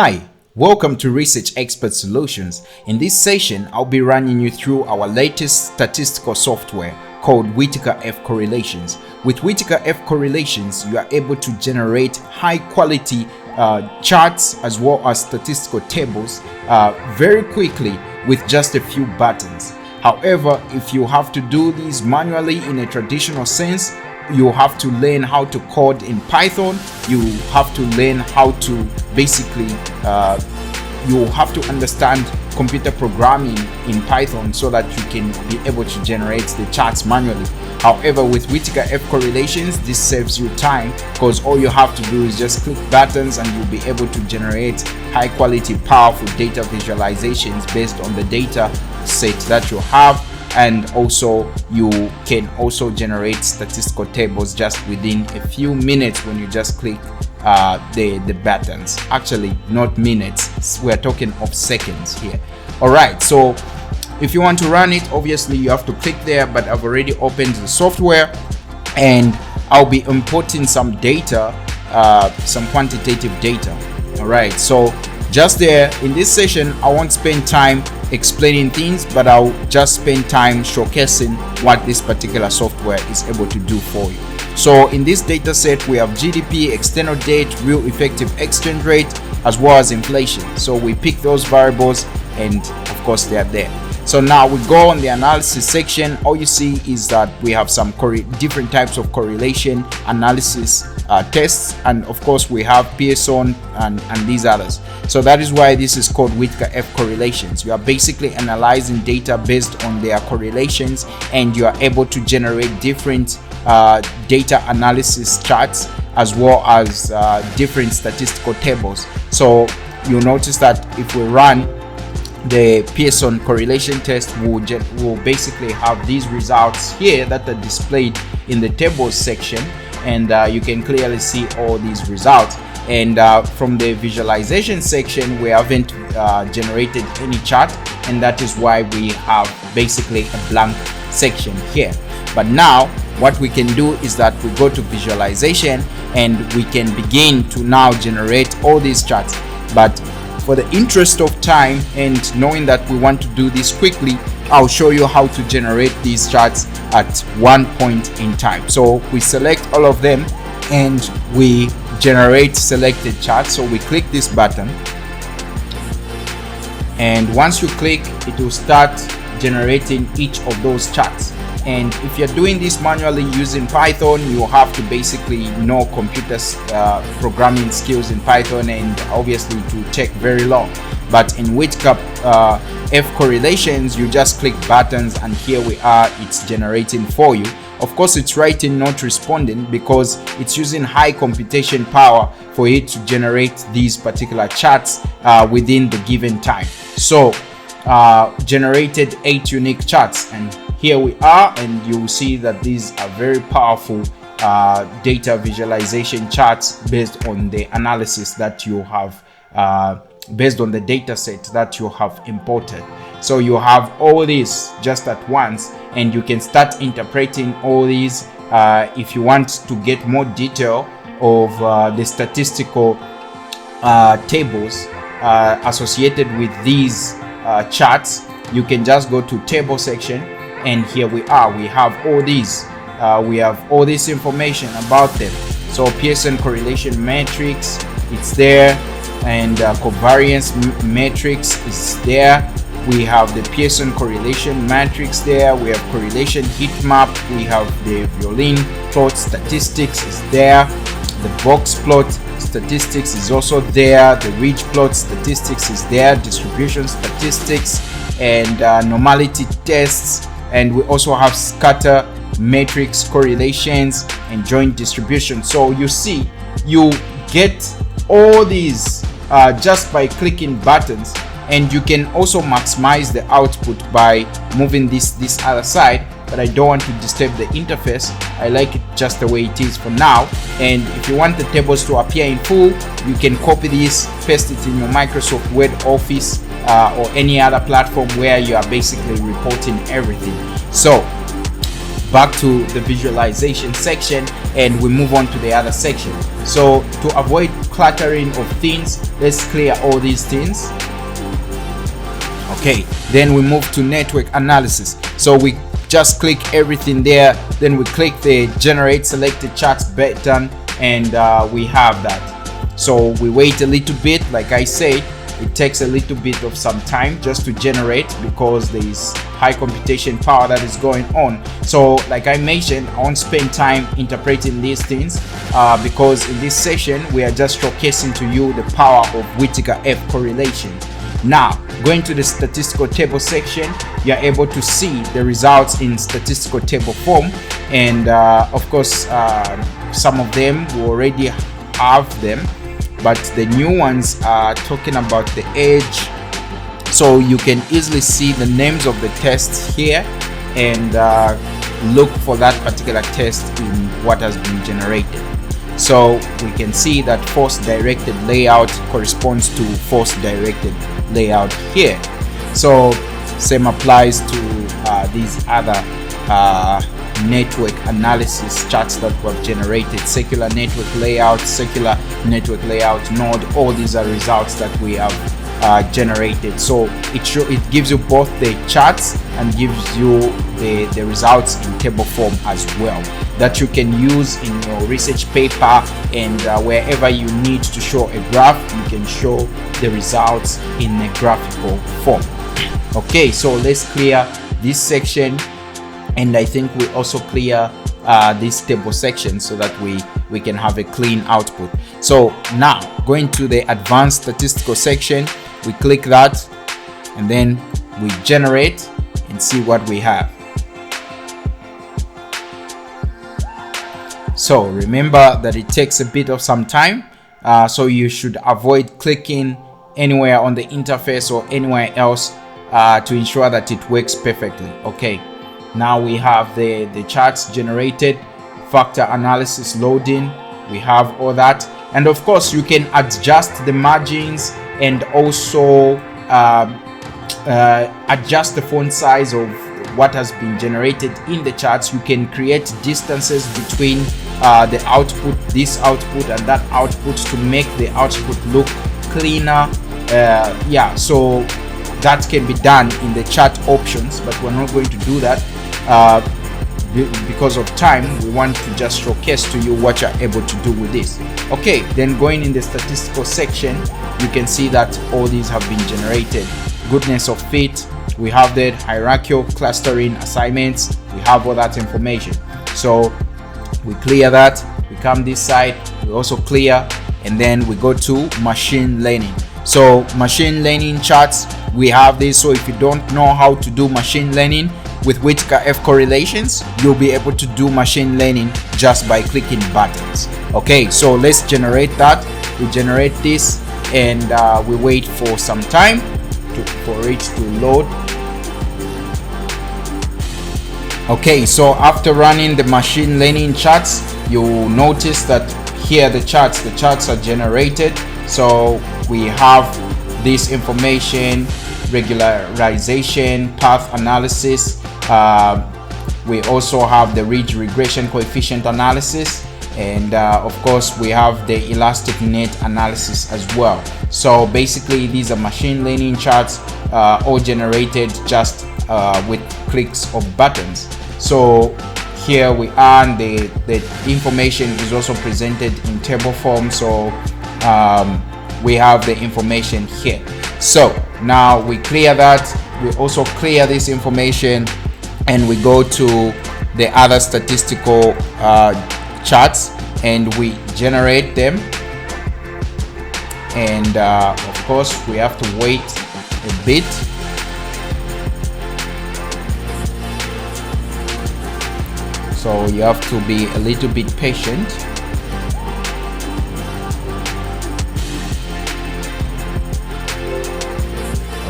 Hi, welcome to Research Expert Solutions. In this session, I'll be running you through our latest statistical software called Witika F-Correlations. With Witika F-Correlations, you are able to generate high quality charts as well as statistical tables very quickly with just a few buttons. However, if you have to do this manually in a traditional sense, you have to learn how to code in Python. You have to learn how to basically you have to understand computer programming in Python so that you can be able to generate the charts manually. However, with Witika F-Correlations, this saves you time because all you have to do is just click buttons and you'll be able to generate high quality, powerful data visualizations based on the data set that you have. And also you can also generate statistical tables just within a few minutes when you just click the buttons. Actually, not minutes, we're talking of seconds here. All right, so if you want to run it, obviously you have to click there, but I've already opened the software and I'll be importing some data, some quantitative data. All right, so just there in this session, I won't spend time explaining things, but I'll just spend time showcasing what this particular software is able to do for you. So in this data set, we have GDP, external debt, real effective exchange rate, as well as inflation. So we pick those variables and of course they are there. So now we go on the analysis section. All you see is that we have some different types of correlation analysis tests, and of course we have Pearson and these others. So that is why this is called Witika F-Correlations. You are basically analyzing data based on their correlations, and you are able to generate different data analysis charts as well as different statistical tables. So you'll notice that if we run the Pearson correlation test, will basically have these results here that are displayed in the tables section, and you can clearly see all these results. And from the visualization section, we haven't generated any chart, and that is why we have basically a blank section here. But now what we can do is that we go to visualization and we can begin to now generate all these charts. But for the interest of time and knowing that we want to do this quickly, I'll show you how to generate these charts at one point in time. So we select all of them and we generate selected charts. So we click this button, and once you click, it will start generating each of those charts. And if you're doing this manually using Python, you have to basically know computer programming skills in Python, and obviously it will take very long. But in Witika F-Correlations, you just click buttons and here we are, it's generating for you. Of course, it's writing, not responding, because it's using high computation power for it to generate these particular charts within the given time. So generated 8 unique charts, and here we are, and you'll see that these are very powerful data visualization charts based on the analysis that you have, based on the data set that you have imported. So you have all this just at once, and you can start interpreting all these if you want to get more detail of the statistical tables associated with these charts. You can just go to table section, and here we are, we have all these we have all this information about them. So Pearson correlation matrix, it's there, and covariance matrix is there. We have the Pearson correlation matrix there. We have correlation heat map. We have the violin plot statistics is there. The box plot statistics is also there. The ridge plot statistics is there. Distribution statistics and normality tests. And we also have scatter matrix correlations and joint distribution. So you see, you get all these just by clicking buttons, and you can also maximize the output by moving this other side, but I don't want to disturb the interface. I like it just the way it is for now. And if you want the tables to appear in full, you can copy this, paste it in your Microsoft Word Office or any other platform where you are basically reporting everything. So back to the visualization section, and we move on to the other section. So to avoid cluttering of things. Let's clear all these things. Okay, then we move to network analysis. So we just click everything there, then we click the generate selected charts button, and we have that. So we wait a little bit. Like I said, it takes a little bit of some time just to generate because there is high computation power that is going on. So like I mentioned, I won't spend time interpreting these things because in this session we are just showcasing to you the power of Witika F-Correlation. Now, going to the statistical table section, you are able to see the results in statistical table form, and of course some of them we already have them, but the new ones are talking about the age. So you can easily see the names of the tests here and look for that particular test in what has been generated. So we can see that force directed layout corresponds to force directed layout here. So same applies to these other network analysis charts that were generated. Circular network layout, circular network layout node, all these are results that we have generated. So it gives you both the charts and gives you the results in table form as well, that you can use in your research paper, and wherever you need to show a graph, you can show the results in a graphical form. Okay, so let's clear this section, and I think we also clear this table section so that we can have a clean output. So now going to the advanced statistical section, we click that and then we generate and see what we have. So remember that it takes a bit of some time, so you should avoid clicking anywhere on the interface or anywhere else to ensure that it works perfectly. Okay, now we have the charts generated, factor analysis loading, we have all that, and of course you can adjust the margins and also adjust the font size of what has been generated in the charts. You can create distances between the output, this output and that output, to make the output look cleaner. Yeah, so that can be done in the chart options, but we're not going to do that because of time. We want to just showcase to you what you're able to do with this. Okay, then going in the statistical section, you can see that all these have been generated. Goodness of fit, we have the hierarchical clustering assignments, we have all that information. So we clear that, we come this side, we also clear, and then we go to machine learning. So machine learning charts, we have this. So if you don't know how to do machine learning with Witika F-Correlations, you'll be able to do machine learning just by clicking buttons. Okay, so let's generate that. We generate this and we wait for some time for it to load. Okay, so after running the machine learning charts, you'll notice that here the charts are generated. So we have this information, regularization, path analysis. We also have the ridge regression coefficient analysis, and of course we have the elastic net analysis as well. So basically these are machine learning charts, all generated just with clicks of buttons. So here we are, and the information is also presented in table form. So we have the information here. So now we clear that, we also clear this information, and we go to the other statistical charts and we generate them. And of course we have to wait a bit. So you have to be a little bit patient.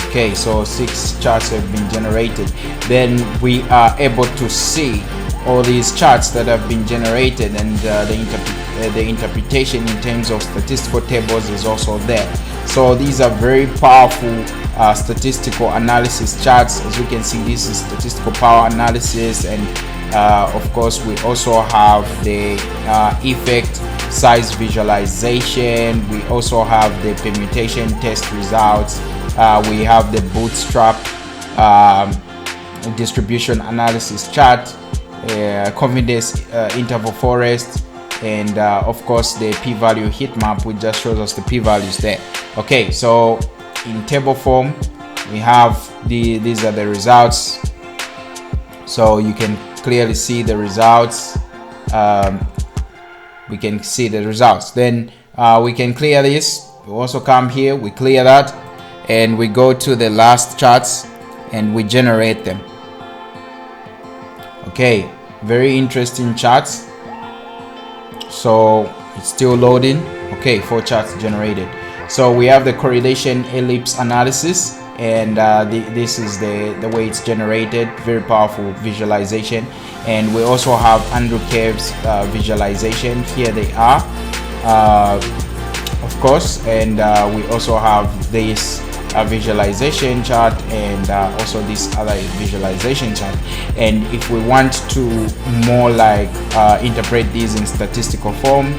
Okay, so 6 charts have been generated. Then we are able to see all these charts that have been generated, and the interpretation in terms of statistical tables is also there. So these are very powerful statistical analysis charts. As you can see, this is statistical power analysis, and of course we also have the effect size visualization. We also have the permutation test results. We have the bootstrap distribution analysis chart, confidence interval forest, and of course the p-value heat map, which just shows us the p-values there. Okay, so in table form we have these are the results, so you can clearly see the results. We can see the results. Then we can clear this. We also come here, we clear that, and we go to the last charts and we generate them. Okay, very interesting charts. So it's still loading. Okay, 4 charts generated. So we have the correlation ellipse analysis, and this is the way it's generated. Very powerful visualization. And we also have Andrew curves visualization. Here they are, of course. And we also have this visualization chart, and also this other visualization chart. And if we want to more like interpret these in statistical form,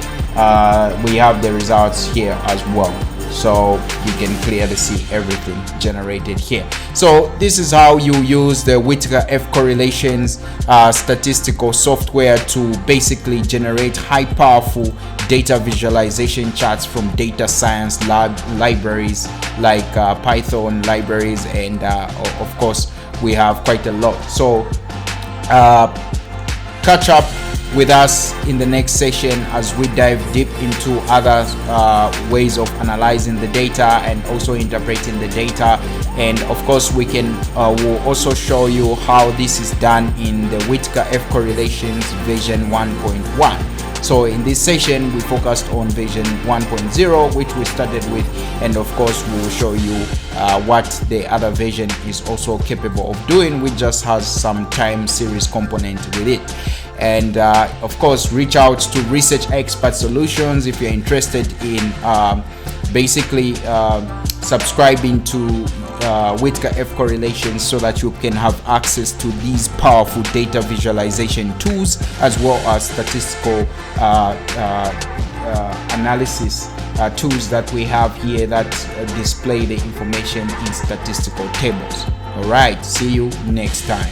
we have the results here as well. So you can clearly see everything generated here. So this is how you use the Witika F-Correlations statistical software to basically generate high powerful data visualization charts from data science libraries like Python libraries, and of course we have quite a lot. So catch up with us in the next session as we dive deep into other ways of analyzing the data and also interpreting the data. And of course we can will also show you how this is done in the Witika F-Correlations version 1.1. So in this session we focused on version 1.0, which we started with, and of course we will show you what the other version is also capable of doing, which just has some time series component with it. And of course reach out to Research Expert Solutions if you're interested in basically subscribing to Witika F-Correlations, so that you can have access to these powerful data visualization tools, as well as statistical analysis tools that we have here that display the information in statistical tables. All right, see you next time.